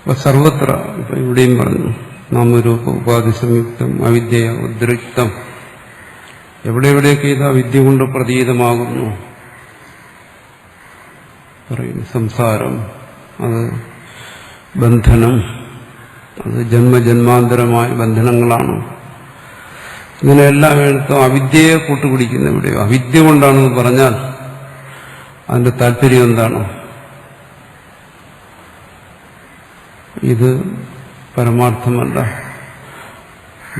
അപ്പൊ സർവത്ര ഇപ്പൊ ഇവിടെയും പറഞ്ഞു നാമരൂപ ഉപാധി സംയുക്തം അവിദ്യ ഉദ്രിക്തം എവിടെയൊക്കെ ഇത് അവിദ്യ കൊണ്ട് പ്രതീതമാകുന്നു പറയുന്നു. സംസാരം, അത് ബന്ധനം, അത് ജന്മജന്മാന്തരമായ ബന്ധനങ്ങളാണ്. ഇങ്ങനെയെല്ലാം എടുത്തും അവിദ്യയെ കൂട്ടുപിടിക്കുന്ന എവിടെയോ അവിദ്യ കൊണ്ടാണെന്ന് പറഞ്ഞാൽ അതിന്റെ താല്പര്യം എന്താണ്? ഇത് പരമാർത്ഥമല്ല,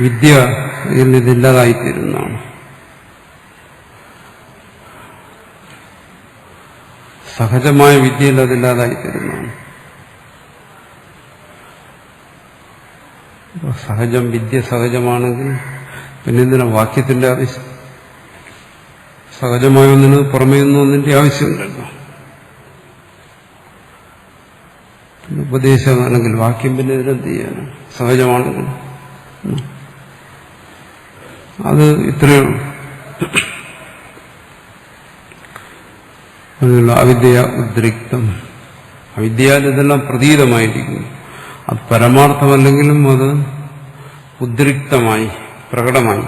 വിദ്യ ഇതില്ലാതായിത്തീരുന്നതാണ്. സഹജമായ വിദ്യയിൽ അതില്ലാതായിത്തീരുന്നതാണ്. സഹജം, വിദ്യ സഹജമാണെങ്കിൽ പിന്നെ എന്തിനാ വാക്യത്തിന്റെ ആവശ്യം? സഹജമായ ഒന്നിന് പുറമേ ഒന്നിന്റെ ആവശ്യമില്ലല്ലോ. ഉപദേശമാണെങ്കിൽ വാക്യം പിന്നെ ഇതിനെന്ത് ചെയ്യാനാണ്? സഹജമാണെങ്കിൽ അത് ഇത്രയേ ഉള്ളൂ. അവിദ്യ ഉദ്രിക്തം, അവിദ്യയാൽ ഇതെല്ലാം പ്രതീതമായിരിക്കുന്നു. അത് പരമാർത്ഥമല്ലെങ്കിലും അത് ഉദ്രിക്തമായി, പ്രകടമായി.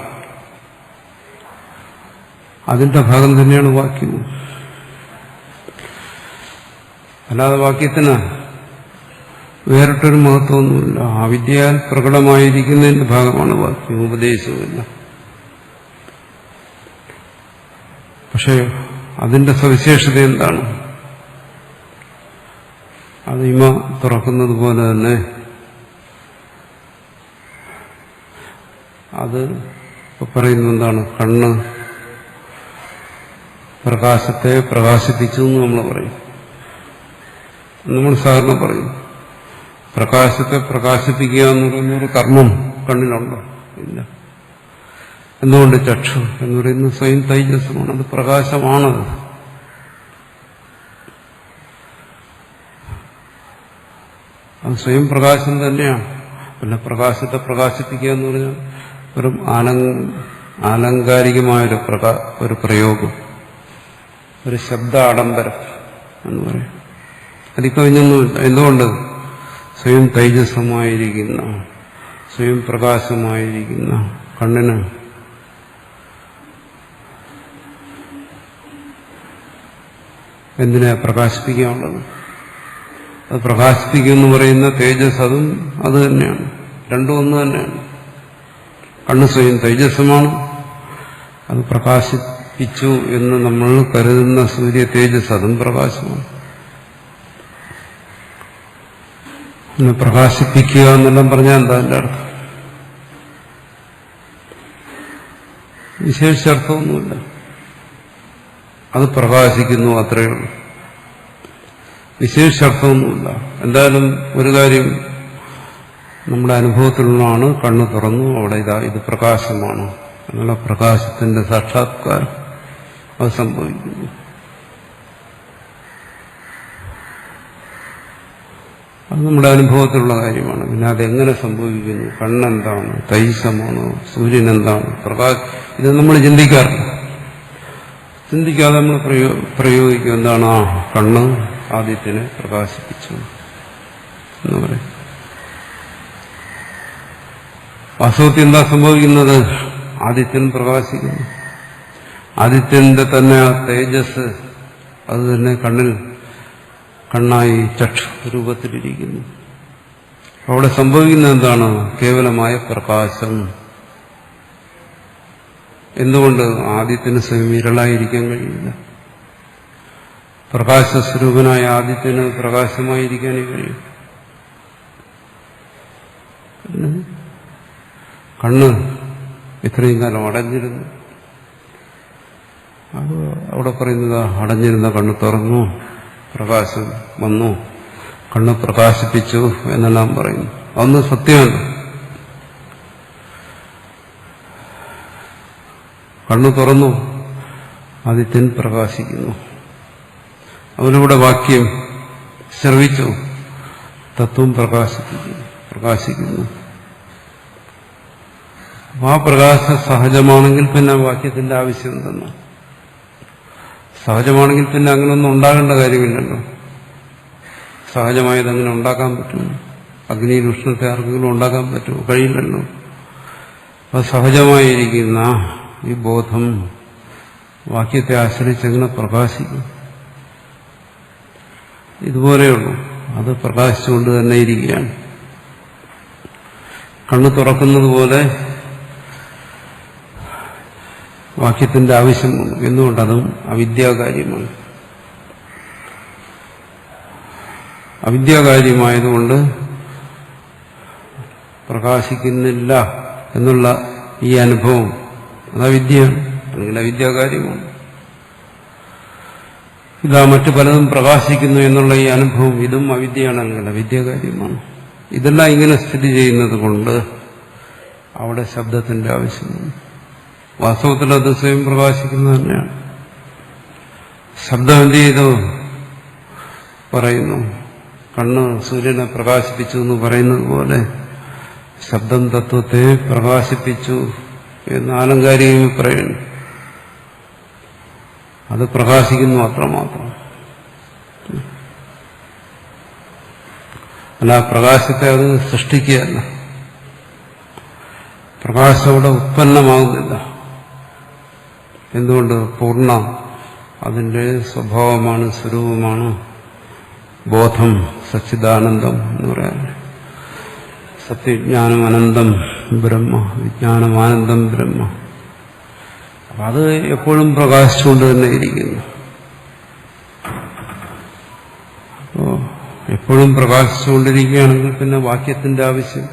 അതിന്റെ ഭാഗം തന്നെയാണ് വാക്യം. അല്ലാതെ വാക്യത്തിന് വേറിട്ടൊരു മഹത്വമൊന്നുമില്ല. അവിദ്യയാൽ പ്രകടമായിരിക്കുന്നതിന്റെ ഭാഗമാണ് വാക്യം, ഉപദേശവുമില്ല. പക്ഷെ അതിന്റെ സവിശേഷത എന്താണ്? അത് ഇമ തുറക്കുന്നത് പോലെ തന്നെ അത് പറയുന്നത് എന്താണ്? കണ്ണ് പ്രകാശത്തെ പ്രകാശിപ്പിച്ചു എന്ന് നമ്മൾ പറയും. നമ്മൾ സാധാരണ പറയും പ്രകാശത്തെ പ്രകാശിപ്പിക്കുക എന്ന് പറയുന്നൊരു കർമ്മം കണ്ണിലുണ്ടോ? ഇല്ല. എന്തുകൊണ്ട്? ചക്ഷു എന്ന് പറയുന്നത് സ്വയം തൈജസ്സമാണ്, അത് പ്രകാശമാണത്. അത് സ്വയം പ്രകാശം തന്നെയാണ്. പിന്നെ പ്രകാശത്തെ പ്രകാശിപ്പിക്കുക എന്ന് പറഞ്ഞാൽ വെറും ആലങ്കാരികമായൊരു ഒരു പ്രയോഗം, ഒരു ശബ്ദ ആഡംബരം എന്ന് പറയും. അതിക്കവിഞ്ഞൊന്നുമില്ല. എന്തുകൊണ്ട്? സ്വയം തൈജസ്സമായിരിക്കുന്ന, സ്വയം പ്രകാശമായിരിക്കുന്ന കണ്ണിന് എന്തിനാ പ്രകാശിപ്പിക്കാനുള്ളത്? അത് പ്രകാശിപ്പിക്കുമെന്ന് പറയുന്ന തേജസ്, അതും അത് തന്നെയാണ്. രണ്ടും ഒന്ന് തന്നെയാണ്. കണ്ണ് സ്വയം തേജസ്സമാണ്. അത് പ്രകാശിപ്പിച്ചു എന്ന് നമ്മൾ കരുതുന്ന സൂര്യ തേജസ്, അതും പ്രകാശമാണ്. പിന്നെ പ്രകാശിപ്പിക്കുക എന്നെല്ലാം പറഞ്ഞാൽ എന്താ എൻ്റെ അർത്ഥം? വിശേഷാർത്ഥമൊന്നുമില്ല. അത് പ്രകാശിക്കുന്നു, അത്രയേ ഉള്ളൂ. വിശേഷാർത്ഥമൊന്നുമില്ല. എന്തായാലും ഒരു കാര്യം നമ്മുടെ അനുഭവത്തിലുള്ളതാണ്. കണ്ണ് തുറന്നു, അവിടെ ഇത് പ്രകാശമാണ് എന്നുള്ള പ്രകാശത്തിന്റെ സാക്ഷാത്കാരം അത് സംഭവിക്കുന്നു. അത് നമ്മുടെ അനുഭവത്തിലുള്ള കാര്യമാണ്. പിന്നെ അതെങ്ങനെ സംഭവിക്കുന്നു? കണ്ണെന്താണ്? തൈജസ്സമാണോ? സൂര്യൻ എന്താണ്? ഇത് നമ്മൾ ചിന്തിക്കാറില്ല. ചിന്തിക്കാതെ നമ്മൾ പ്രയോഗിക്കും. എന്താണ്? ആ കണ്ണ് ആദിത്യനെ പ്രകാശിപ്പിച്ചു എന്ന് പറയും. വാസ്തവത്തിൽ എന്താ സംഭവിക്കുന്നത്? ആദിത്യൻ പ്രകാശിക്കുന്നു. ആദിത്യന്റെ തന്നെ ആ തേജസ് അത് തന്നെ കണ്ണായി ചക്ഷു രൂപത്തിലിരിക്കുന്നു. അവിടെ സംഭവിക്കുന്നത് എന്താണ്? കേവലമായ പ്രകാശം. എന്തുകൊണ്ട്? ആദിത്യന് സ്വയം ഇരളായിരിക്കാൻ കഴിയില്ല. പ്രകാശസ്വരൂപനായ ആദിത്യന് പ്രകാശമായിരിക്കാനേ കഴിയും. കണ്ണ് ഇത്രയും കാലം അടഞ്ഞിരുന്നു. അത് അവിടെ പറയുന്നത് അടഞ്ഞിരുന്ന കണ്ണ് തുറന്നു, പ്രകാശം വന്നു, കണ്ണ് പ്രകാശിപ്പിച്ചു എന്നെല്ലാം പറയുന്നു. അതൊന്നും സത്യമാണ്. കണ്ണ് തുറന്നു, ആദിത്യൻ പ്രകാശിക്കുന്നു. അവനിവിടെ വാക്യം ശ്രവിച്ചു, തത്വം പ്രകാശിക്കുന്നു. ആ പ്രകാശം സഹജമാണെങ്കിൽ പിന്നെ വാക്യത്തിന്റെ ആവശ്യം എന്തെന്ന്? സഹജമാണെങ്കിൽ പിന്നെ അങ്ങനെയൊന്നും ഉണ്ടാകേണ്ട കാര്യമില്ലല്ലോ. സഹജമായത് അങ്ങനെ ഉണ്ടാക്കാൻ പറ്റും? അഗ്നിയിൽ ഉഷ്ണത്തെ ആർക്കെങ്കിലും ഉണ്ടാക്കാൻ പറ്റുമോ? കഴിയില്ലല്ലോ. അത് സഹജമായിരിക്കുന്ന ഈ ബോധം വാക്യത്തെ ആശ്രയിച്ചെങ്ങനെ പ്രകാശിക്കും? ഇതുപോലെയുള്ളൂ. അത് പ്രകാശിച്ചുകൊണ്ട് തന്നെ ഇരിക്കുകയാണ്. കണ്ണ് തുറക്കുന്നത് പോലെ വാക്യത്തിന്റെ ആവശ്യം എന്തുകൊണ്ടതും അവിദ്യാകാര്യമാണ്. അവിദ്യാകാര്യമായതുകൊണ്ട് പ്രകാശിക്കുന്നില്ല എന്നുള്ള ഈ അനുഭവം അത് അവിദ്യയാണ്, അല്ലെങ്കിൽ അവിദ്യാകാര്യമാണ്. ഇതാ മറ്റു പലതും പ്രകാശിക്കുന്നു എന്നുള്ള ഈ അനുഭവം ഇതും അവിദ്യയാണ്, അല്ലെങ്കിൽ അവിദ്യാകാര്യമാണ്. ഇതെല്ലാം ഇങ്ങനെ സ്ഥിതി ചെയ്യുന്നത് കൊണ്ട് അവിടെ ശബ്ദത്തിന്റെ ആവശ്യമാണ്. വാസ്തവത്തിൽ അത് സ്വയം പ്രകാശിക്കുന്നത് തന്നെയാണ്. ശബ്ദം എന്ത് ചെയ്തു പറയുന്നു? കണ്ണ് സൂര്യനെ പ്രകാശിപ്പിച്ചു എന്ന് പറയുന്നത് പോലെ ശബ്ദം തത്വത്തെ പ്രകാശിപ്പിച്ചു എന്ന് ആലങ്കാരികമായി പറയുന്നു. അത് പ്രകാശിക്കുന്നു അത്രമാത്രം. അല്ല, പ്രകാശത്തെ അത് സൃഷ്ടിക്കുകയല്ല. പ്രകാശം അവിടെ ഉത്പന്നമാകുന്നില്ല. എന്തുകൊണ്ട്? പൂർണ്ണ അതിന്റെ സ്വഭാവമാണ്, സ്വരൂപമാണ് ബോധം, സച്ചിദാനന്ദം എന്ന് പറയാൻ. സത്യജ്ഞാനം അനന്തം ബ്രഹ്മ, വിജ്ഞാനമാനന്ദം ബ്രഹ്മ. അപ്പം അത് എപ്പോഴും പ്രകാശിച്ചുകൊണ്ട് തന്നെ ഇരിക്കുന്നു. അപ്പോൾ എപ്പോഴും പ്രകാശിച്ചുകൊണ്ടിരിക്കുകയാണെങ്കിൽ പിന്നെ വാക്യത്തിന്റെ ആവശ്യം,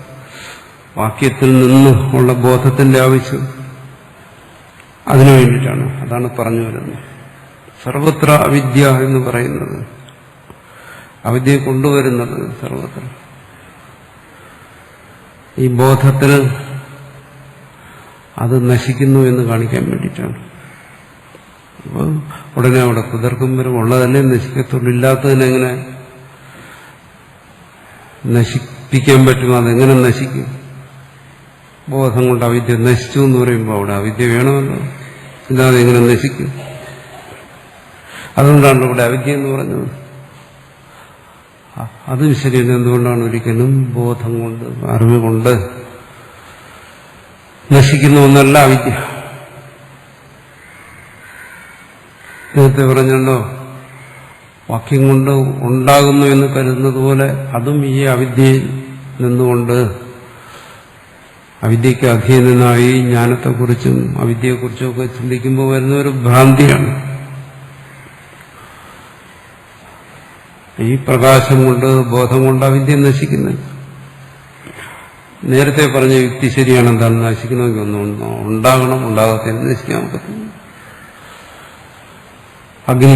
വാക്യത്തിൽ നിന്ന് ഉള്ള ബോധത്തിന്റെ ആവശ്യം അതിനു വേണ്ടിയിട്ടാണ്. അതാണ് പറഞ്ഞു വരുന്നത്. സർവത്ര അവിദ്യ എന്ന് പറയുന്നത്, അവിദ്യയെ കൊണ്ടുവരുന്നത് സർവത്ര ഈ ബോധത്തിന് അത് നശിക്കുന്നു എന്ന് കാണിക്കാൻ വേണ്ടിയിട്ടാണ്. അപ്പോൾ ഉടനെ അവിടെ കുതിർക്കും വരും. ഉള്ളതല്ലേ നശിക്കത്തുള്ളൂ, ഇല്ലാത്തതിനെങ്ങനെ നശിപ്പിക്കാൻ പറ്റും? അതെങ്ങനെ നശിക്കും? ബോധം കൊണ്ട് അവിദ്യ നശിച്ചു എന്ന് പറയുമ്പോൾ അവിടെ അവിദ്യ വേണമല്ലോ, ഇല്ലാതെ എങ്ങനെ നശിക്കും? അതുകൊണ്ടാണ് ഇവിടെ അവിദ്യ എന്ന് പറഞ്ഞത്. അതും ശരിയല്ല. എന്തുകൊണ്ടാണ്? ഒരിക്കലും ബോധം കൊണ്ട്, അറിവ് കൊണ്ട് നശിക്കുന്ന ഒന്നല്ല അവിദ്യ. നേരത്തെ പറഞ്ഞല്ലോ, വാക്യം കൊണ്ട് ഉണ്ടാകുന്നു എന്ന് കരുതുന്നത് പോലെ അതും ഈ അവിദ്യയിൽ നിന്നുകൊണ്ട് അവിദ്യക്ക് അധീനനായി ജ്ഞാനത്തെക്കുറിച്ചും അവിദ്യയെക്കുറിച്ചും ഒക്കെ ചിന്തിക്കുമ്പോൾ വരുന്ന ഒരു ഭ്രാന്തിയാണ്. ഈ പ്രകാശം കൊണ്ട്, ബോധം കൊണ്ട് അവിദ്യ നശിക്കുന്നത്. നേരത്തെ പറഞ്ഞ യുക്തി ശരിയാണ്. എന്താണ്? നശിക്കണമെങ്കിൽ ഒന്നും ഉണ്ടാകണം, ഉണ്ടാകാത്ത നശിക്കാൻ പറ്റും. അഗ്നി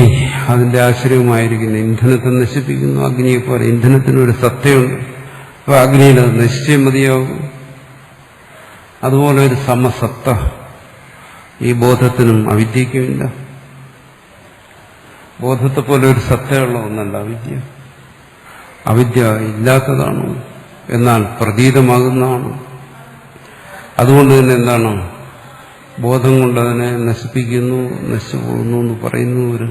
അതിന്റെ ആശ്രയമായിരിക്കുന്നു, ഇന്ധനത്തെ നശിപ്പിക്കുന്നു. അഗ്നിയെ പോലെ ഇന്ധനത്തിനൊരു സത്തയുണ്ട്. അപ്പൊ അഗ്നിയിൽ അത് നശിച്ചേ മതിയാകും. അതുപോലെ ഒരു സമസത്ത ഈ ബോധത്തിനും അവിദ്യയ്ക്കുമില്ല. ബോധത്തെ പോലെ ഒരു സത്തയുള്ള ഒന്നല്ല അവിദ്യ. അവിദ്യ ഇല്ലാത്തതാണ്, എന്നാൽ പ്രതീതമാകുന്നതാണ്. അതുകൊണ്ട് തന്നെ എന്താണ്? ബോധം കൊണ്ട് അതിനെ നശിപ്പിക്കുന്നു, നശിച്ചു പോകുന്നു എന്ന് പറയുന്ന ഒരു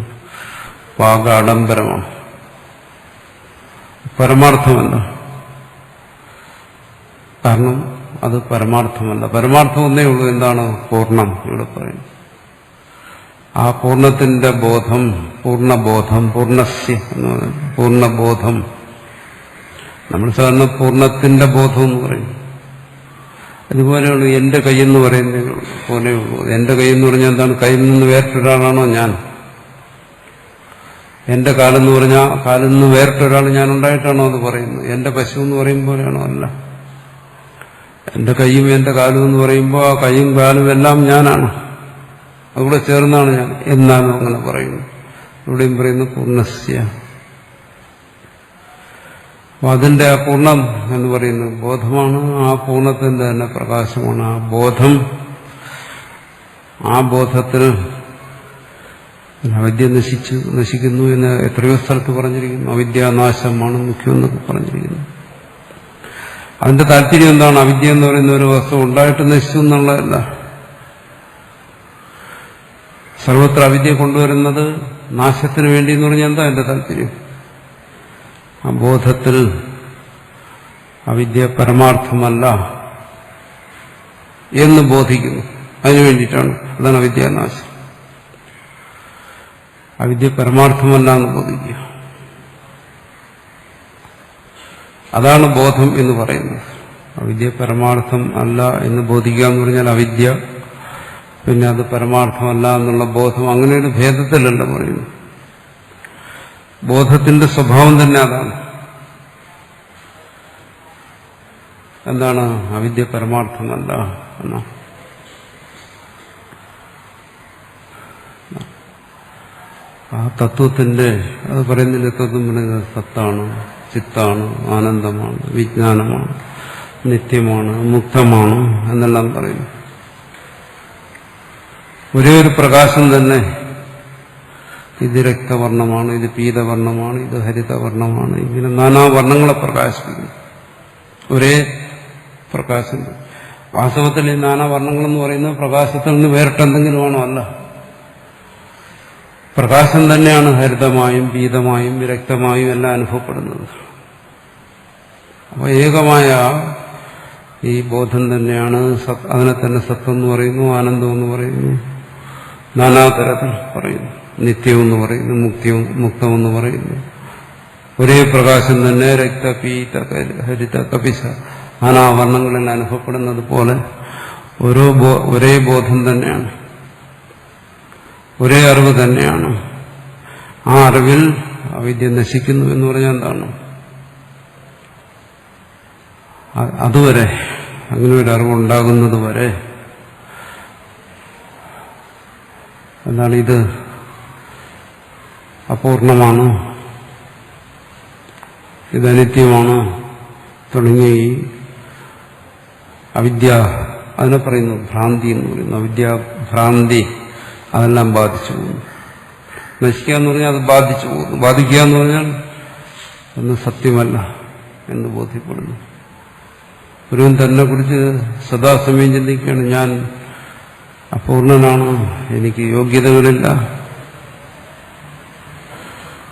വാഗാഡംബരമാണ്, പരമാർത്ഥമല്ല. കാരണം അത് പരമാർത്ഥമല്ല. പരമാർത്ഥം ഒന്നേ ഉള്ളൂ. എന്താണ്? പൂർണ്ണം. ഇവിടെ പറയുന്നു ആ പൂർണ്ണത്തിന്റെ ബോധം, പൂർണ്ണബോധം, പൂർണ്ണസ്യ എന്ന് പറയുന്നത് പൂർണ്ണബോധം. നമ്മൾ സാധാരണ പൂർണ്ണത്തിന്റെ ബോധം എന്ന് പറയും. ഇതുപോലെയുള്ളൂ. എന്റെ കൈയെന്ന് പറയുന്നത് പോലെയുള്ളൂ. എന്റെ കൈയെന്ന് പറഞ്ഞാൽ എന്താണ്? കയ്യിൽ നിന്ന് വേറിട്ടൊരാളാണോ ഞാൻ? എന്റെ കാലെന്ന് പറഞ്ഞാൽ കാലിൽ നിന്ന് വേറിട്ടൊരാൾ ഞാൻ ഉണ്ടായിട്ടാണോ അത് പറയുന്നത്? എന്റെ പശു എന്ന് പറയും പോലെയാണോ? അല്ല. എന്റെ കൈയും എന്റെ കാലും എന്ന് പറയുമ്പോൾ ആ കൈയും കാലും എല്ലാം ഞാനാണ്, അതുകൂടെ ചേർന്നാണ് ഞാൻ എന്നാണ് അങ്ങനെ പറയുന്നു. ഇവിടെയും പറയുന്നു പൂർണ്ണസ്യ. അപ്പൊ അതിന്റെ ആ പൂർണ്ണം എന്ന് പറയുന്നത് ബോധമാണ്. ആ പൂർണ്ണത്തിന്റെ തന്നെ പ്രകാശമാണ് ആ ബോധം. ആ ബോധത്തിന് അവിദ്യ നശിക്കുന്നു എന്ന് എത്രയോ സ്ഥലത്ത് പറഞ്ഞിരിക്കുന്നു. അവിദ്യാനാശമാണ് മുഖ്യം എന്നൊക്കെ പറഞ്ഞിരിക്കുന്നു. അതിന്റെ താല്പര്യം എന്താണ്? അവിദ്യ എന്ന് പറയുന്ന ഒരു വസ്തു ഉണ്ടായിട്ട് നശിച്ചു എന്നുള്ളതല്ല. സർവത്ര അവിദ്യ കൊണ്ടുവരുന്നത് നാശത്തിന് വേണ്ടി എന്ന് പറഞ്ഞാൽ എന്താ എന്റെ താല്പര്യം? ആ ബോധത്തിൽ അവിദ്യ പരമാർത്ഥമല്ല എന്ന് ബോധിക്കുന്നു. അതിനു വേണ്ടിയിട്ടാണ്. അതാണ് അവിദ്യാനാശം. അവിദ്യ പരമാർത്ഥമല്ല എന്ന് ബോധിക്കുക. അതാണ് ബോധം എന്ന് പറയുന്നത്. അവിദ്യ പരമാർത്ഥം അല്ല എന്ന് ബോധിക്കുക എന്ന് പറഞ്ഞാൽ അവിദ്യ, പിന്നെ അത് പരമാർത്ഥമല്ല എന്നുള്ള ബോധം, അങ്ങനെ ഒരു ഭേദത്തിലല്ല പറയുന്നു. ബോധത്തിന്റെ സ്വഭാവം തന്നെ അതാണ്. എന്താണ്? അവിദ്യ പരമാർത്ഥമല്ല എന്നാ. ആ തത്വത്തിന്റെ, അത് പറയുന്നില്ല, തത്വം പറയുന്നത് സത്താണ്, ചിത്താണ്, ആനന്ദമാണ്, വിജ്ഞാനമാണ്, നിത്യമാണ്, മുക്തമാണ് എന്നെല്ലാം പറയുന്നു. ഒരേ ഒരു പ്രകാശം തന്നെ, ഇത് രക്തവർണ്ണമാണ്, ഇത് പീതവർണ്ണമാണ്, ഇത് ഹരിതവർണ്ണമാണ്, ഇങ്ങനെ നാനാ വർണ്ണങ്ങളെ പ്രകാശിപ്പിക്കുന്നു. ഒരേ പ്രകാശം. വാസ്തവത്തിൽ ഈ നാനാ വർണ്ണങ്ങളെന്ന് പറയുന്നത് പ്രകാശത്തിൽ നിന്ന് വേറിട്ടെന്തെങ്കിലുമാണോ? അല്ല. പ്രകാശം തന്നെയാണ് ഹരിതമായും പീതമായും വിരക്തമായും എല്ലാം അനുഭവപ്പെടുന്നത്. അപ്പോൾ ഏകമായ ഈ ബോധം തന്നെയാണ്. അതിനെ തന്നെ സത്വം എന്ന് പറയുന്നു, ആനന്ദം എന്ന് പറയുന്നു, നാനാതരത്തിൽ പറയുന്നു, നിത്യമെന്ന് പറയുന്നു, മുക്തമെന്ന് പറയുന്നു. ഒരേ പ്രകാശം തന്നെ രക്ത പീത ഹരിത കപിശ നാനാ വർണ്ണങ്ങളിൽ അനുഭവപ്പെടുന്നത് പോലെ ഒരേ ബോധം തന്നെയാണ്, ഒരേ അറിവ് തന്നെയാണ്. ആ അറിവിൽ അവിദ്യ നശിക്കുന്നു എന്ന് പറഞ്ഞാൽ എന്താണ്? അതുവരെ, അങ്ങനെ ഒരു അറിവുണ്ടാകുന്നത് വരെ എന്താണ്? ഇത് അപൂർണമാണ്, ഇത് അനിത്യമാണ് തുടങ്ങിയ ഈ അവിദ്യ, അതിനെ പറയുന്നു ഭ്രാന്തി എന്ന് പറയുന്നു. അവിദ്യാഭ്രാന്തി അതെല്ലാം ബാധിച്ചു പോകുന്നു. നശിക്കുക എന്ന് പറഞ്ഞാൽ അത് ബാധിച്ചു പോകുന്നു. ബാധിക്കുക എന്ന് പറഞ്ഞാൽ ഒന്നും സത്യമല്ല എന്ന് ബോധ്യപ്പെടുന്നു. ഒരുവൻ തന്നെ കുറിച്ച് സദാസമയം ചിന്തിക്കുകയാണ്, ഞാൻ അപൂർണനാണ്, എനിക്ക് യോഗ്യതകളില്ല,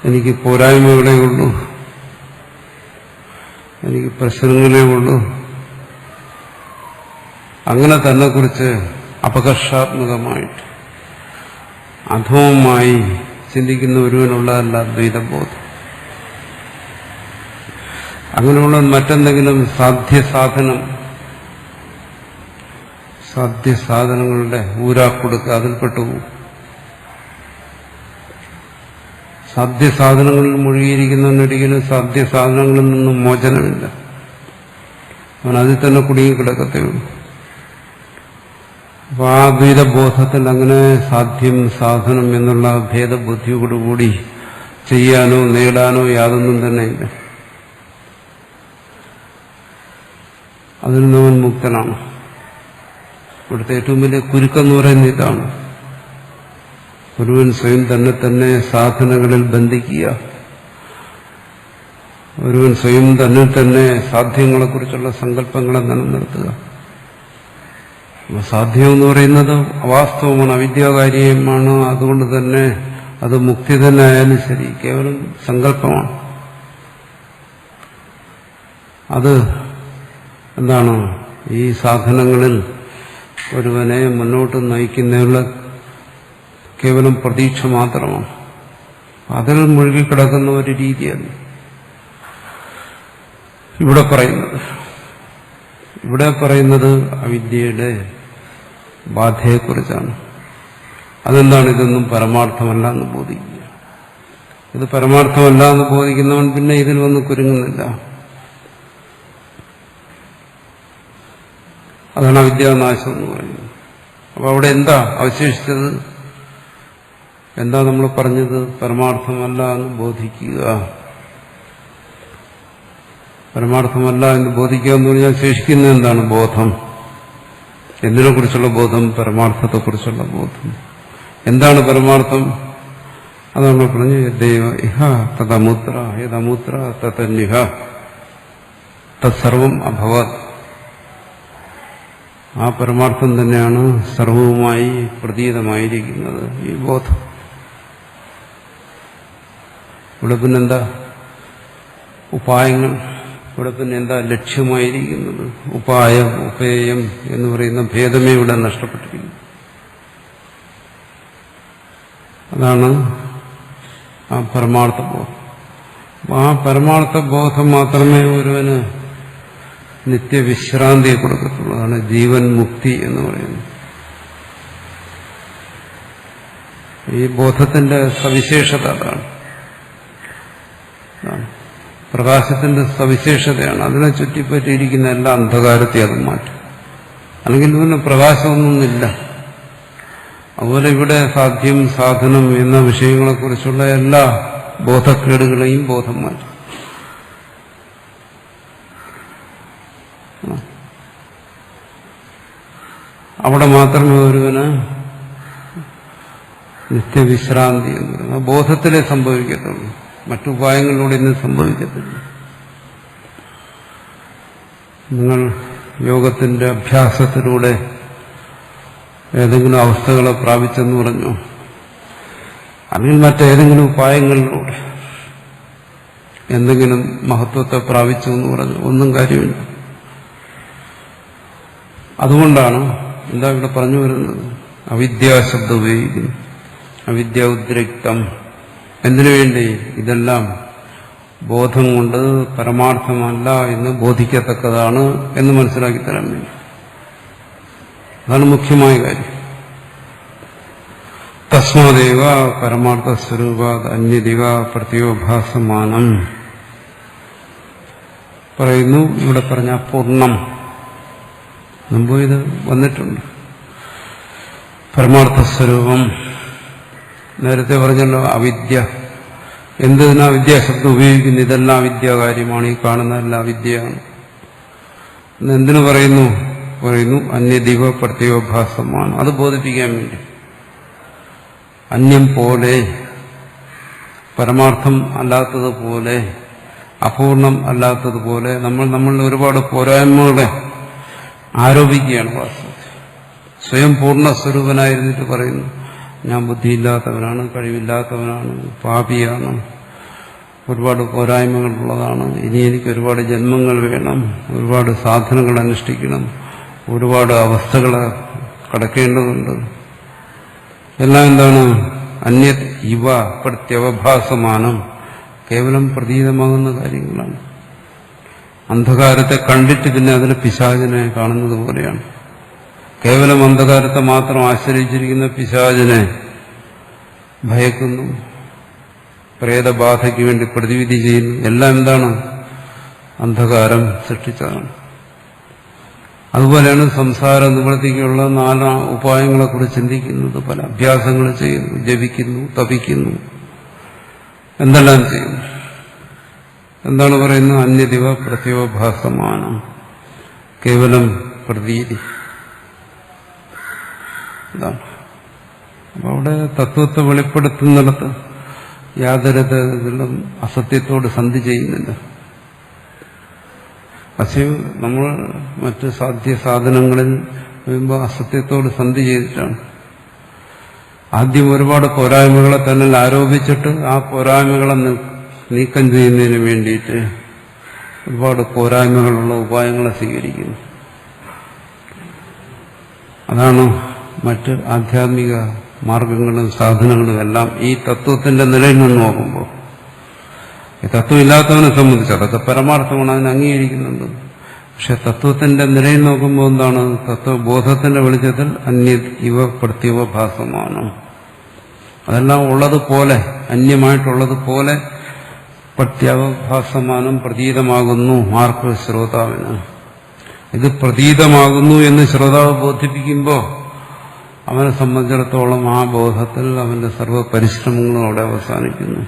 എനിക്ക് പോരായ്മകളേ ഉള്ളൂ, എനിക്ക് പ്രശ്നങ്ങളേ ഉള്ളൂ. അങ്ങനെ തന്നെ കുറിച്ച് അപകർഷാത്മകമായിട്ട് അധമമായി ചിന്തിക്കുന്ന ഒരുവനുള്ളതല്ല ദ്വൈതബോധം. അങ്ങനെയുള്ള മറ്റെന്തെങ്കിലും സാധ്യസാധനങ്ങളുടെ ഊരാക്കൊടുക്കുക, അതിൽപ്പെട്ടു പോകും. സാധ്യസാധനങ്ങളിൽ മുഴുകിയിരിക്കുന്നവനൊരിക്കലും സാധ്യസാധനങ്ങളിൽ നിന്നും മോചനമില്ല. അവൻ അതിൽ തന്നെ കുടുങ്ങി കിടക്കത്തേ ഉള്ളൂ. അപ്പൊ ആ ദ്വൈതബോധത്തിൽ അങ്ങനെ സാധ്യം സാധനം എന്നുള്ള ഭേദബുദ്ധിയോടുകൂടി ചെയ്യാനോ നേടാനോ യാതൊന്നും തന്നെ ഇല്ല. അതിൽ നിന്നവൻ മുക്തനാണ്. ഇവിടുത്തെ ഏറ്റവും വലിയ കുരുക്കെന്ന് പറയുന്നത് ഇതാണ്. ഒരുവൻ സ്വയം തന്നെ സാധനങ്ങളിൽ ബന്ധിക്കുക, ഒരുവൻ സ്വയം തന്നെ സാധ്യങ്ങളെക്കുറിച്ചുള്ള സങ്കല്പങ്ങളെ നിലനിർത്തുക. സാധ്യം എന്ന് പറയുന്നത് അവാസ്തവമാണ്, അവിദ്യാകാര്യമാണ്. അതുകൊണ്ട് തന്നെ അത് മുക്തി തന്നെ ആയാലും ശരി, കേവലം സങ്കല്പമാണ്. അത് എന്താണ്? ഈ സാധനങ്ങളിൽ ഒരുവനെ മുന്നോട്ട് നയിക്കുന്നതിനുള്ള കേവലം പ്രതീക്ഷ മാത്രമാണ്. അതിൽ മുഴുകിക്കിടക്കുന്ന ഒരു രീതിയാണ് ഇവിടെ പറയുന്നത് അവിദ്യയുടെ ബാധയെക്കുറിച്ചാണ്. അതെന്താണ്? ഇതൊന്നും പരമാർത്ഥമല്ല എന്ന് ബോധിക്കുക. ഇത് പരമാർത്ഥമല്ല എന്ന് ബോധിക്കുന്നവൻ പിന്നെ ഇതിൽ വന്ന് കുരുങ്ങുന്നില്ല. അതാണ് അവിദ്യാനാശം എന്ന് പറയുന്നത്. അപ്പൊ അവിടെ എന്താ അവശേഷിച്ചത്? എന്താ നമ്മൾ പറഞ്ഞത്? പരമാർത്ഥമല്ല എന്ന് ബോധിക്കുക. പരമാർത്ഥമല്ല എന്ന് ബോധിക്കുക എന്ന് പറഞ്ഞാൽ ശേഷിക്കുന്നത് എന്താണ്? ബോധം. എന്തിനെ കുറിച്ചുള്ള ബോധം? പരമാർത്ഥത്തെക്കുറിച്ചുള്ള ബോധം. എന്താണ് പരമാർത്ഥം? അതാണ് പറഞ്ഞു, യദ്ദേവ ഇഹ തദമുത്ര യദമുത്ര തതന്നിഹ തത്സർവം അഭവത്. ആ പരമാർത്ഥം തന്നെയാണ് സർവവുമായി പ്രതീതമായിരിക്കുന്നത് ഈ ബോധം. ഇവിടെ പിന്നെന്താ? ഉപായങ്ങൾ ഇവിടെ പിന്നെ എന്താ ലക്ഷ്യമായിരിക്കുന്നത്? ഉപായം, ഉപേയം എന്ന് പറയുന്ന ഭേദമേ ഇവിടെ നഷ്ടപ്പെട്ടിരിക്കുന്നു. അതാണ് ആ പരമാർത്ഥ ബോധം. ആ പരമാർത്ഥ ബോധം മാത്രമേ ഒരുവന് നിത്യവിശ്രാന്തിയെ കൊടുക്കത്തുള്ളൂ. അതാണ് ജീവൻ മുക്തി എന്ന് പറയുന്നത്. ഈ ബോധത്തിന്റെ സവിശേഷത അതാണ്. പ്രകാശത്തിന്റെ സവിശേഷതയാണ്. അതിനെ ചുറ്റിപ്പറ്റിയിരിക്കുന്ന എല്ലാ അന്ധകാരത്തെ അത് മാറ്റും. അല്ലെങ്കിൽ പിന്നെ പ്രകാശമൊന്നുമില്ല. അതുപോലെ ഇവിടെ സാധ്യം, സാധനം എന്ന വിഷയങ്ങളെക്കുറിച്ചുള്ള എല്ലാ ബോധക്കേടുകളെയും ബോധം മാറ്റും. അവിടെ മാത്രമേ ഒരുവന് നിത്യവിശ്രാന്തി എന്ന് പറയുന്നത് ബോധത്തിലേ സംഭവിക്കത്തുള്ളൂ. മറ്റുപായങ്ങളിലൂടെ ഇന്ന് സംഭവിക്കത്തില്ല. നിങ്ങൾ യോഗത്തിന്റെ അഭ്യാസത്തിലൂടെ ഏതെങ്കിലും അവസ്ഥകളെ പ്രാപിച്ചെന്ന് പറഞ്ഞു, അല്ലെങ്കിൽ മറ്റേതെങ്കിലും ഉപായങ്ങളിലൂടെ എന്തെങ്കിലും മഹത്വത്തെ പ്രാപിച്ചു എന്ന് പറഞ്ഞു, ഒന്നും കാര്യമില്ല. അതുകൊണ്ടാണ് എന്താ ഇവിടെ പറഞ്ഞു വരുന്നത്? അവിദ്യാശബ്ദം ഉപയോഗിക്കുന്നു. അവിദ്യ ഉദ്രിക്തം. എന്തിനു വേണ്ടി? ഇതെല്ലാം ബോധം കൊണ്ട് പരമാർത്ഥമല്ല എന്ന് ബോധിക്കത്തക്കതാണ് എന്ന് മനസ്സിലാക്കി തരാൻ വേണ്ടി. അതാണ് മുഖ്യമായ കാര്യം. തസ്മാദേവ പരമാർത്ഥ സ്വരൂപാത് അന്യദിവ പ്രത്യോഭാസമാനം പറയുന്നു. ഇവിടെ പറഞ്ഞ പൂർണ്ണം മുമ്പ് ഇത് വന്നിട്ടുണ്ട്. പരമാർത്ഥ സ്വരൂപം നേരത്തെ പറഞ്ഞല്ലോ. അവിദ്യ, എന്തിനാ വിദ്യാശബ്ദം ഉപയോഗിക്കുന്നു? ഇതെല്ലാം വിദ്യാകാര്യമാണ്. ഈ കാണുന്നതെല്ലാം വിദ്യയാണ്. എന്തിനു പറയുന്നു? പറയുന്നു അന്യദിവ പ്രത്യോഭാസമാണ്. അത് ബോധിപ്പിക്കാൻ വേണ്ടി. അന്യം പോലെ, പരമാർത്ഥം അല്ലാത്തതുപോലെ, അപൂർണം അല്ലാത്തതുപോലെ നമ്മളിൽ ഒരുപാട് പോരായ്മകളെ ആരോപിക്കുകയാണ് വാസ്തവത്തിൽ. സ്വയം പൂർണ്ണസ്വരൂപനായിരുന്നിട്ട് പറയുന്നു ഞാൻ ബുദ്ധിയില്ലാത്തവനാണ്, കഴിവില്ലാത്തവനാണ്, പാപിയാണ്, ഒരുപാട് പോരായ്മകളുള്ളതാണ്, ഇനി എനിക്ക് ഒരുപാട് ജന്മങ്ങൾ വേണം, ഒരുപാട് സാധനങ്ങൾ അനുഷ്ഠിക്കണം, ഒരുപാട് അവസ്ഥകളെ കടക്കേണ്ടതുണ്ട്. എല്ലാം എന്താണ്? അന്യത് ഇവ പ്രത്യവഭാസമാനം, കേവലം പ്രതീതമാകുന്ന കാര്യങ്ങളാണ്. അന്ധകാരത്തെ കണ്ടിട്ട് പിന്നെ അതിനെ പിശാചിനെ കാണുന്നത് പോലെയാണ്. കേവലം അന്ധകാരത്തെ മാത്രം ആശ്രയിച്ചിരിക്കുന്ന പിശാചിനെ ഭയക്കുന്നു, പ്രേതബാധയ്ക്ക് വേണ്ടി പ്രതിവിധി ചെയ്യുന്നു. എല്ലാം എന്താണ്? അന്ധകാരം സൃഷ്ടിച്ചതാണ്. അതുപോലെയാണ് സംസാര നിവൃത്തിക്കുള്ള 4 ഉപായങ്ങളെക്കുറിച്ച് ചിന്തിക്കുന്നത്. പല അഭ്യാസങ്ങൾ ചെയ്യുന്നു, ജപിക്കുന്നു, തപിക്കുന്നു, എന്തെല്ലാം ചെയ്യുന്നു. എന്താണ് പറയുന്നത്? അന്യദിവ പ്രത്യോഭാസമാനം, കേവലം പ്രതീതി. ഇതാണ്. അപ്പൊ അവിടെ തത്വത്തെ വെളിപ്പെടുത്തുന്നിടത്ത് യാതൊരു തരത്തിലും അസത്യത്തോട് സന്ധി ചെയ്യുന്നില്ല. പക്ഷേ നമ്മൾ മറ്റ് സാധ്യസാധനങ്ങളിൽ വരുമ്പോൾ അസത്യത്തോട് സന്ധി ചെയ്തിട്ടാണ്. ആദ്യം ഒരുപാട് പോരായ്മകളെ തന്നെ ആരോപിച്ചിട്ട് ആ പോരായ്മകളെ നീക്കം ചെയ്യുന്നതിന് വേണ്ടിയിട്ട് ഒരുപാട് പോരായ്മകളുള്ള ഉപായങ്ങളെ സ്വീകരിക്കുന്നു. അതാണ് മറ്റ് ആധ്യാത്മിക മാർഗങ്ങളും സാധനങ്ങളും എല്ലാം ഈ തത്വത്തിന്റെ നിലയിൽ നിന്ന് നോക്കുമ്പോൾ. ഈ തത്വം ഇല്ലാത്തവനെ സംബന്ധിച്ച് അതൊക്കെ പരമാർത്ഥമാണ്, അതിനെ അംഗീകരിക്കുന്നുണ്ട്. പക്ഷെ തത്വത്തിന്റെ നിലയിൽ നോക്കുമ്പോൾ എന്താണ്? തത്വബോധത്തിന്റെ വെളിച്ചത്തിൽ അന്യത് ഇവ പ്രത്യോഭാസമാണ്. അതെല്ലാം ഉള്ളതുപോലെ, അന്യമായിട്ടുള്ളതുപോലെ പ്രത്യാഭാസമാനം പ്രതീതമാകുന്നു. ആർക്ക്? ശ്രോതാവിന്. ഇത് പ്രതീതമാകുന്നു എന്ന് ശ്രോതാവ് ബോധിപ്പിക്കുമ്പോൾ അവനെ സംബന്ധിച്ചിടത്തോളം ആ ബോധത്തിൽ അവന്റെ സർവ്വ പരിശ്രമങ്ങളും അവിടെ അവസാനിക്കുന്നു.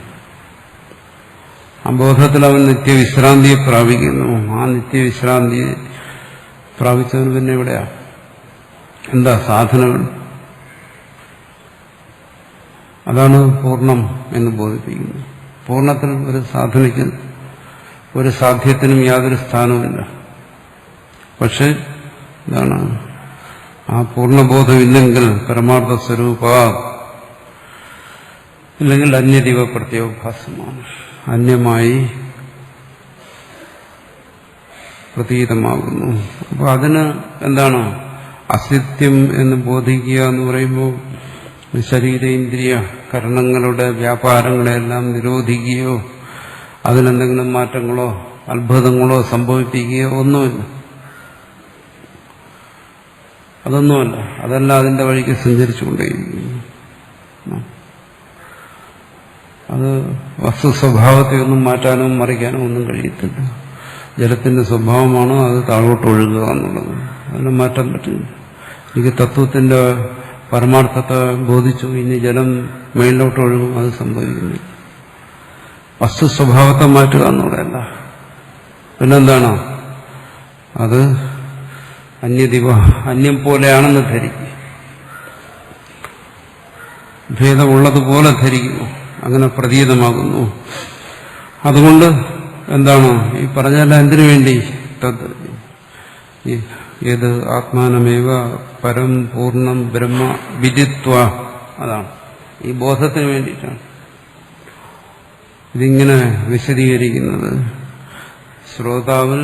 ആ ബോധത്തിൽ അവൻ നിത്യവിശ്രാന്തിയെ പ്രാപിക്കുന്നു. ആ നിത്യവിശ്രാന്തിയെ പ്രാപിച്ചവന് പിന്നെ എവിടെയാ? എന്താ സാധനങ്ങൾ? അതാണ് പൂർണ്ണം എന്ന് ബോധിപ്പിക്കുന്നത്. പൂർണ്ണത്തിൽ ഒരു സാധനയ്ക്ക്, ഒരു സാധ്യത്തിനും യാതൊരു സ്ഥാനവുമില്ല. പക്ഷെ എന്താണ്? ആ പൂർണ്ണബോധമില്ലെങ്കിൽ പരമാർത്ഥ സ്വരൂപ ഇല്ലെങ്കിൽ അന്യദിവ പ്രത്യോഭാസമാണ്. അന്യമായി പ്രതീതമാകുന്നു. അപ്പോൾ അതിന് എന്താണ് അസിത്യം എന്ന് ബോധിക്കുക എന്ന് പറയുമ്പോൾ ശരീരേന്ദ്രിയ കരണങ്ങളുടെ വ്യാപാരങ്ങളെല്ലാം നിരോധിക്കുകയോ അതിനെന്തെങ്കിലും മാറ്റങ്ങളോ അത്ഭുതങ്ങളോ സംഭവിപ്പിക്കുകയോ ഒന്നുമില്ല. അതൊന്നുമല്ല. അതല്ല അതിന്റെ വഴിക്ക് സഞ്ചരിച്ചുകൊണ്ടേയിരിക്കുന്നു. അത് വസ്തു സ്വഭാവത്തെ ഒന്നും മാറ്റാനോ മറിക്കാനോ ഒന്നും കഴിയത്തില്ല. ജലത്തിന്റെ സ്വഭാവമാണ് അത് താഴോട്ട് ഒഴുകുക എന്നുള്ളത്. അതിനെ മാറ്റാൻ പറ്റില്ല. എനിക്ക് തത്വത്തിന്റെ പരമാർത്ഥത്തെ ബോധിച്ചു, ഇനി ജലം മേളിലോട്ട് ഒഴുകും, അത് സംഭവിക്കുന്നു. വസ്തു സ്വഭാവത്തെ മാറ്റുക എന്നുള്ളതല്ല. പിന്നെന്താണ്? അത് അന്യം പോലെയാണെന്ന് ധരിക്കും, ഭേദമുള്ളതുപോലെ ധരിക്കുന്നു, അങ്ങനെ പ്രതീതമാകുന്നു. അതുകൊണ്ട് എന്താണ് ഈ പറഞ്ഞല്ല, എന്തിനു വേണ്ടി? ഏത് ആത്മാനമേവ പരം പൂർണ്ണം ബ്രഹ്മ വിദിത്വ, അതാണ് ഈ ബോധത്തിന് വേണ്ടിയിട്ടാണ് ഇതിങ്ങനെ വിശദീകരിക്കുന്നത്. ശ്രോതാവിൽ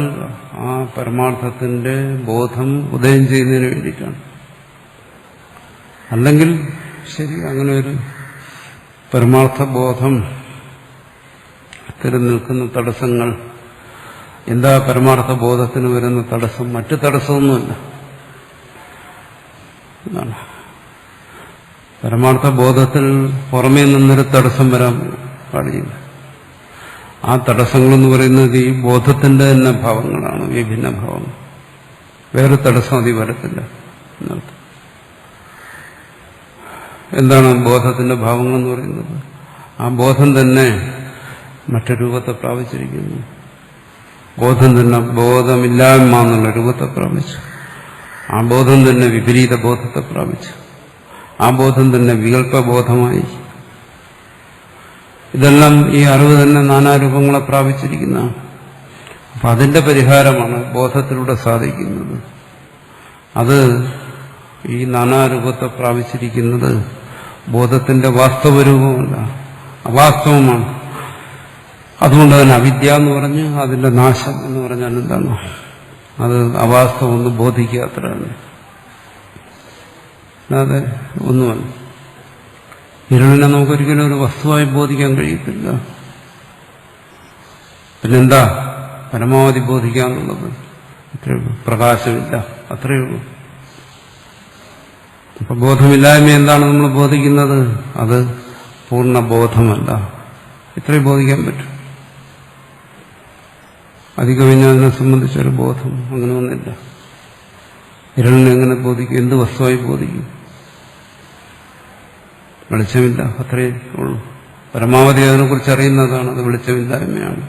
ആ പരമാർത്ഥത്തിന്റെ ബോധം ഉദയം ചെയ്യുന്നതിന് വേണ്ടിയിട്ടാണ്. അല്ലെങ്കിൽ ശരി, അങ്ങനെ ഒരു പരമാർത്ഥ ബോധം നിൽക്കുന്ന തടസ്സങ്ങൾ എന്താ? പരമാർത്ഥ ബോധത്തിന് വരുന്ന തടസ്സം മറ്റു തടസ്സമൊന്നുമില്ല. പരമാർത്ഥ ബോധത്തിൽ പുറമേ നിന്നൊരു തടസ്സം വരാൻ പാടില്ല. ആ തടസ്സങ്ങളെന്ന് പറയുന്നത് ഈ ബോധത്തിന്റെ തന്നെ ഭാവങ്ങളാണ്, വിഭിന്ന ഭാവങ്ങൾ. വേറെ തടസ്സം അതി വരത്തില്ല എന്നർത്ഥം. എന്താണ് ബോധത്തിന്റെ ഭാവങ്ങളെന്ന് പറയുന്നത്? ആ ബോധം തന്നെ മറ്റു രൂപത്തെ പ്രാപിച്ചിരിക്കുന്നു. ബോധം തന്നെ ബോധമില്ലായ്മ എന്നുള്ള രൂപത്തെ പ്രാപിച്ചു. ആ ബോധം തന്നെ വിപരീത ബോധത്തെ പ്രാപിച്ചു. ആ ബോധം തന്നെ വികല്പബോധമായി. ഇതെല്ലാം ഈ അറിവ് തന്നെ നാനാരൂപങ്ങളെ പ്രാപിച്ചിരിക്കുന്നതാണ്. അപ്പൊ അതിന്റെ പരിഹാരമാണ് ബോധത്തിലൂടെ സാധിക്കുന്നത്. അത് ഈ നാനാരൂപത്തെ പ്രാപിച്ചിരിക്കുന്നത് ബോധത്തിന്റെ വാസ്തവരൂപമല്ല, അവാസ്തവമാണ്. അതുകൊണ്ട് തന്നെ അവിദ്യ എന്ന് പറഞ്ഞ് അതിന്റെ നാശം എന്ന് പറഞ്ഞാൽ എന്താണ്? അത് അവാസ്തവം ഒന്ന് ബോധിക്കുക, അത്ര തന്നെ. അല്ലാതെ ഒന്നുമല്ല. ഇരുളിനെ നമുക്കൊരിക്കലും ഒരു വസ്തുവായി ബോധിക്കാൻ കഴിയത്തില്ല. പിന്നെന്താ പരമാവധി ബോധിക്കാന്നുള്ളത്? അത്രയുള്ളൂ. പ്രകാശമില്ല, അത്രയേ ഉള്ളൂ. അപ്പൊ ബോധമില്ലായ്മ എന്താണ് നമ്മൾ ബോധിക്കുന്നത്? അത് പൂർണ്ണബോധമല്ല. ഇത്രയും ബോധിക്കാൻ പറ്റും. അധികം അതിനെ സംബന്ധിച്ചൊരു ബോധം അങ്ങനെ ഒന്നില്ല. ഇരുളിനെ എങ്ങനെ ബോധിക്കും? എന്ത് വസ്തുവായി ബോധിക്കും? വെളിച്ചമില്ല, അത്രയേ ഉള്ളൂ. പരമാവധി അതിനെക്കുറിച്ച് അറിയുന്നതാണ്, അത് വെളിച്ചമില്ലായ്മയാണ്.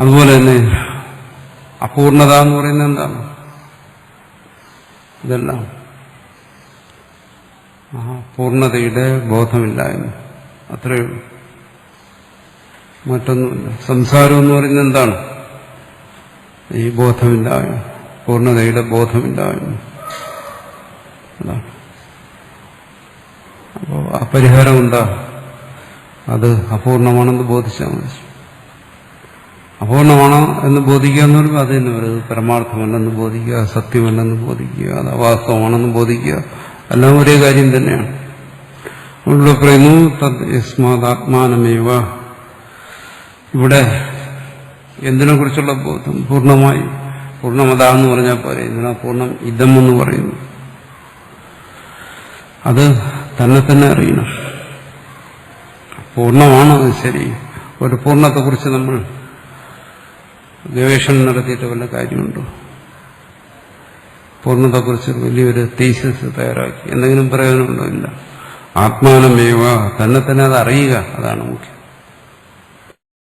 അതുപോലെ തന്നെ അപൂർണത എന്ന് പറയുന്നത് എന്താണ്? ഇതെല്ലാം പൂർണ്ണതയുടെ ബോധമില്ലായ്മ, അത്രയേ ഉള്ളൂ. മറ്റൊന്നുമില്ല. സംസാരം എന്ന് പറയുന്നത് എന്താണ്? ഈ ബോധമില്ലായ്മ, പൂർണ്ണതയുടെ ബോധമില്ലായ്മ. അതാണ്. അപ്പോൾ ആ പരിഹാരം എന്താ? അത് അപൂർണമാണെന്ന് ബോധിച്ചാൽ മതി. അപൂർണമാണോ എന്ന് ബോധിക്കുക എന്ന് പറയുമ്പോൾ അത് തന്നെ ഒരു പരമാർത്ഥമല്ലെന്ന് ബോധിക്കുക, സത്യമല്ലെന്ന് ബോധിക്കുക, അത് അവാസ്തവമാണെന്ന് ബോധിക്കുക, എല്ലാം ഒരേ കാര്യം തന്നെയാണ്. ഇവിടെ പറയുന്നു യസ്മാദാത്മാനമേവ. ഇവിടെ എന്തിനെ കുറിച്ചുള്ള ബോധം? പൂർണ്ണമായി പൂർണ്ണമത എന്ന് പറഞ്ഞാൽ പോരെ. ഇതിനാ പൂർണ്ണം ഇതം എന്ന് പറയുന്നു. അത് തന്നെ അറിയണം. പൂർണ്ണമാണ്, അത് ശരി. ഒരു പൂർണ്ണത്തെക്കുറിച്ച് നമ്മൾ ഗവേഷണം നടത്തിയിട്ട് വല്ല കാര്യമുണ്ടോ? പൂർണ്ണതയെക്കുറിച്ച് വലിയൊരു തീസിസ് തയ്യാറാക്കി എന്തെങ്കിലും പ്രയോജനമുണ്ടോ? ഇല്ല. ആത്മാനമേവ, തന്നെ അത് അറിയുക, അതാണ് മുഖ്യം.